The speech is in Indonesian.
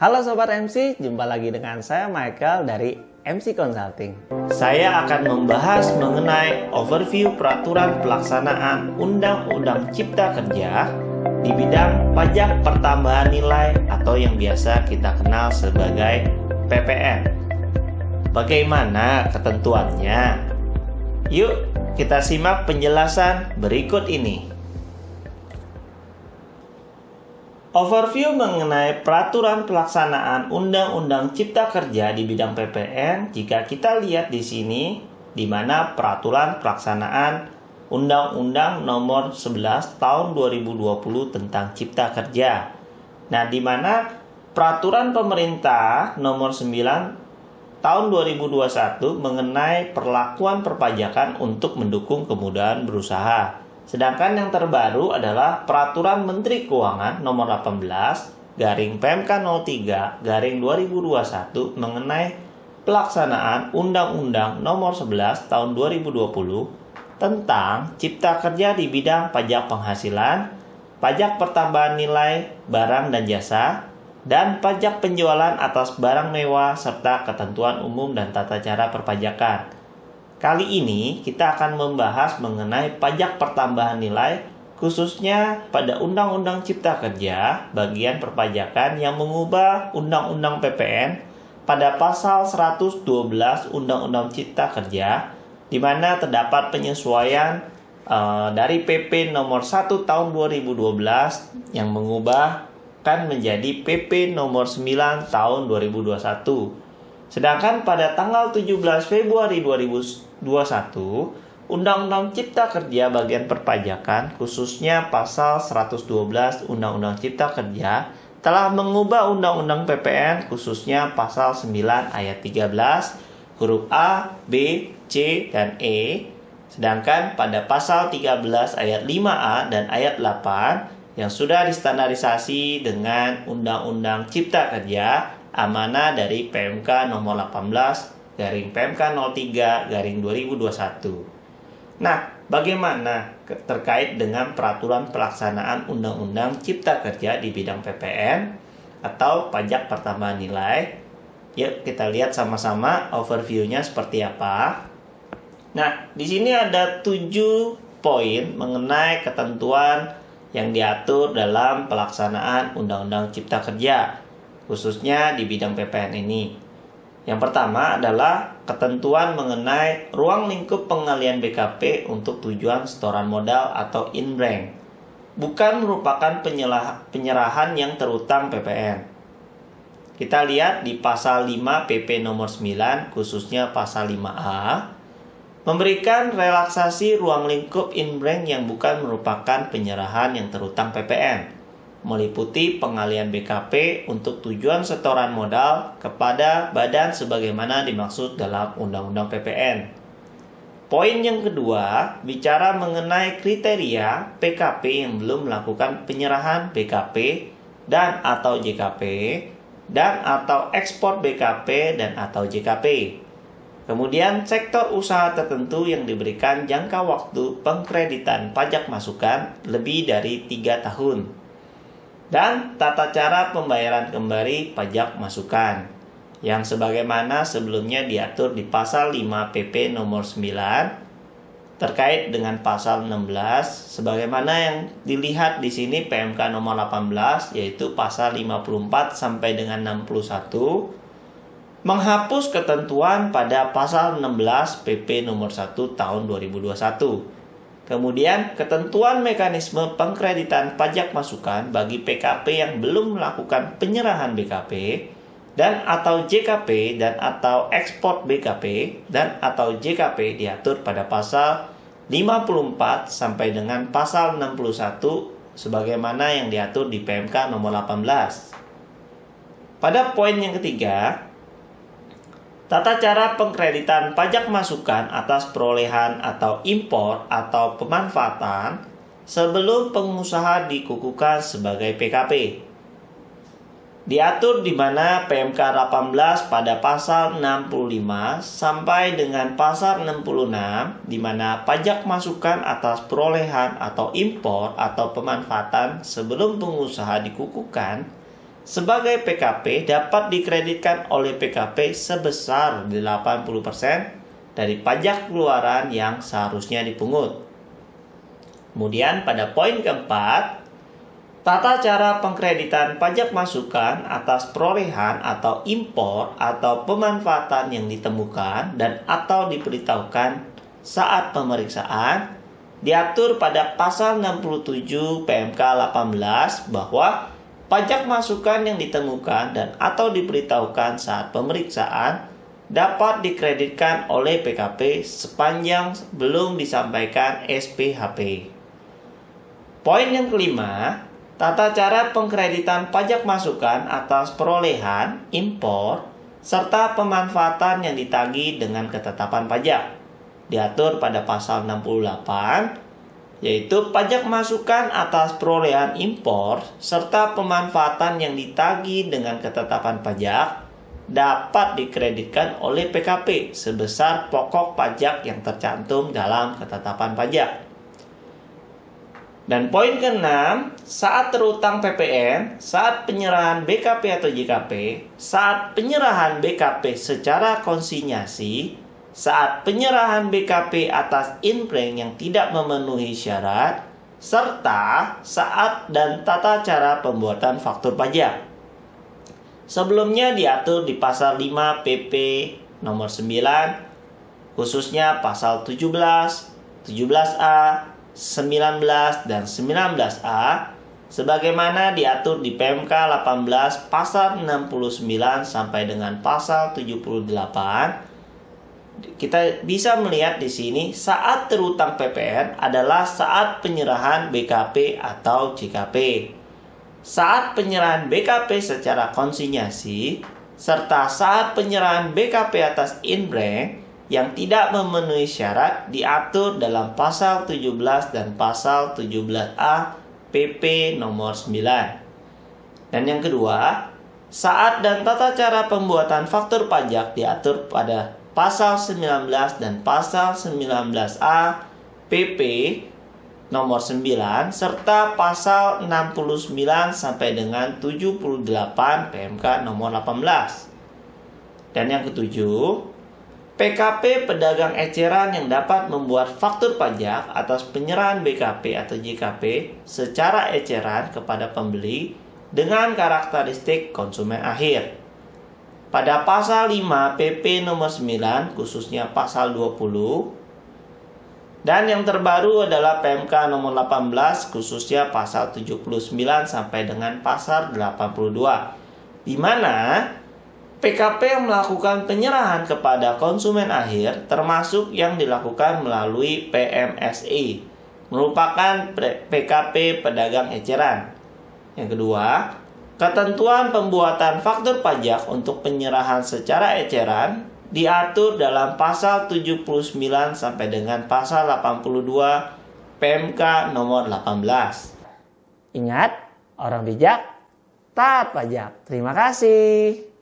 Halo Sobat MC, jumpa lagi dengan saya Michael dari MC Consulting. Saya akan membahas mengenai overview peraturan pelaksanaan Undang-Undang Cipta Kerja di bidang pajak pertambahan nilai atau yang biasa kita kenal sebagai PPN. Bagaimana ketentuannya? Yuk kita simak penjelasan berikut ini. Overview mengenai peraturan pelaksanaan Undang-Undang Cipta Kerja di bidang PPN. Jika kita lihat di sini, di mana peraturan pelaksanaan Undang-Undang Nomor 11 Tahun 2020 tentang Cipta Kerja. Nah, di mana peraturan pemerintah Nomor 9 Tahun 2021 mengenai perlakuan perpajakan untuk mendukung kemudahan berusaha. Sedangkan yang terbaru adalah Peraturan Menteri Keuangan Nomor 18/PMK 03/2021 mengenai pelaksanaan Undang-Undang Nomor 11 Tahun 2020 tentang Cipta Kerja di bidang pajak penghasilan, pajak pertambahan nilai barang dan jasa, dan pajak penjualan atas barang mewah serta ketentuan umum dan tata cara perpajakan. Kali ini kita akan membahas mengenai pajak pertambahan nilai, khususnya pada Undang-Undang Cipta Kerja bagian perpajakan yang mengubah Undang-Undang PPN pada pasal 112 Undang-Undang Cipta Kerja, di mana terdapat penyesuaian dari PP nomor 1 tahun 2012 yang mengubahkan menjadi PP nomor 9 tahun 2021. Sedangkan pada tanggal 17 Februari 2021, Undang-Undang Cipta Kerja bagian perpajakan, khususnya pasal 112 Undang-Undang Cipta Kerja, telah mengubah Undang-Undang PPN, khususnya pasal 9 ayat 13, huruf A, B, C, dan E. Sedangkan pada pasal 13 ayat 5A dan ayat 8 yang sudah distandarisasi dengan Undang-Undang Cipta Kerja, amanah dari PMK nomor 18/PMK 03/2021. Nah, bagaimana terkait dengan peraturan pelaksanaan Undang-Undang Cipta Kerja di bidang PPN atau pajak pertambahan nilai? Yuk kita lihat sama-sama overview-nya seperti apa. Nah, di sini ada 7 poin mengenai ketentuan yang diatur dalam pelaksanaan Undang-Undang Cipta Kerja, khususnya di bidang PPN ini. Yang pertama adalah ketentuan mengenai ruang lingkup pengalian BKP untuk tujuan setoran modal atau in-bank, bukan merupakan penyerahan yang terutang PPN. Kita lihat di pasal 5 PP nomor 9, khususnya pasal 5A, memberikan relaksasi ruang lingkup in-bank yang bukan merupakan penyerahan yang terutang PPN, meliputi pengalian BKP untuk tujuan setoran modal kepada badan sebagaimana dimaksud dalam Undang-Undang PPN. Poin yang kedua, bicara mengenai kriteria PKP yang belum melakukan penyerahan BKP dan atau JKP dan atau ekspor BKP dan atau JKP. Kemudian sektor usaha tertentu yang diberikan jangka waktu pengkreditan pajak masukan lebih dari 3 tahun. Dan tata cara pembayaran kembali pajak masukan yang sebagaimana sebelumnya diatur di pasal 5 PP nomor 9 terkait dengan pasal 16 sebagaimana yang dilihat di sini PMK nomor 18 yaitu pasal 54 sampai dengan 61 menghapus ketentuan pada pasal 16 PP nomor 1 tahun 2021. Kemudian, ketentuan mekanisme pengkreditan pajak masukan bagi PKP yang belum melakukan penyerahan BKP dan atau JKP dan atau ekspor BKP dan atau JKP diatur pada pasal 54 sampai dengan pasal 61 sebagaimana yang diatur di PMK nomor 18. Pada poin yang ketiga, tata cara pengkreditan pajak masukan atas perolehan atau impor atau pemanfaatan sebelum pengusaha dikukuhkan sebagai PKP. Diatur di mana PMK 18 pada pasal 65 sampai dengan pasal 66 di mana pajak masukan atas perolehan atau impor atau pemanfaatan sebelum pengusaha dikukuhkan sebagai PKP dapat dikreditkan oleh PKP sebesar 80% dari pajak keluaran yang seharusnya dipungut. Kemudian pada poin keempat, tata cara pengkreditan pajak masukan atas perolehan atau impor atau pemanfaatan yang ditemukan dan atau diberitahukan saat pemeriksaan diatur pada pasal 67 PMK 18 bahwa pajak masukan yang ditemukan dan atau diberitahukan saat pemeriksaan dapat dikreditkan oleh PKP sepanjang belum disampaikan SPHP. Poin yang kelima, tata cara pengkreditan pajak masukan atas perolehan, impor, serta pemanfaatan yang ditagih dengan ketetapan pajak. Diatur pada pasal 68, yaitu pajak masukan atas perolehan impor, serta pemanfaatan yang ditagih dengan ketetapan pajak, dapat dikreditkan oleh PKP sebesar pokok pajak yang tercantum dalam ketetapan pajak. Dan poin ke-6, saat terutang PPN, saat penyerahan BKP atau JKP, saat penyerahan BKP secara konsinyasi, saat penyerahan BKP atas inprank yang tidak memenuhi syarat, serta saat dan tata cara pembuatan faktur pajak. Sebelumnya diatur di pasal 5 PP nomor 9, khususnya pasal 17, 17A, 19 dan 19A sebagaimana diatur di PMK 18 pasal 69 sampai dengan pasal 78. Kita bisa melihat di sini saat terutang PPN adalah saat penyerahan BKP atau JKP. Saat penyerahan BKP secara konsinyasi serta saat penyerahan BKP atas inprank yang tidak memenuhi syarat diatur dalam pasal 17 dan pasal 17A PP nomor 9. Dan yang kedua, saat dan tata cara pembuatan faktur pajak diatur pada pasal 19 dan pasal 19A PP nomor 9 serta pasal 69 sampai dengan 78 PMK nomor 18. Dan yang ketujuh, PKP pedagang eceran yang dapat membuat faktur pajak atas penyerahan BKP atau JKP secara eceran kepada pembeli dengan karakteristik konsumen akhir. Pada pasal 5 PP nomor 9 khususnya pasal 20 dan yang terbaru adalah PMK nomor 18 khususnya pasal 79 sampai dengan pasal 82 di mana PKP yang melakukan penyerahan kepada konsumen akhir termasuk yang dilakukan melalui PMSI merupakan PKP pedagang eceran. Yang kedua, ketentuan pembuatan faktur pajak untuk penyerahan secara eceran diatur dalam pasal 79 sampai dengan pasal 82 PMK nomor 18. Ingat, orang bijak taat pajak. Terima kasih.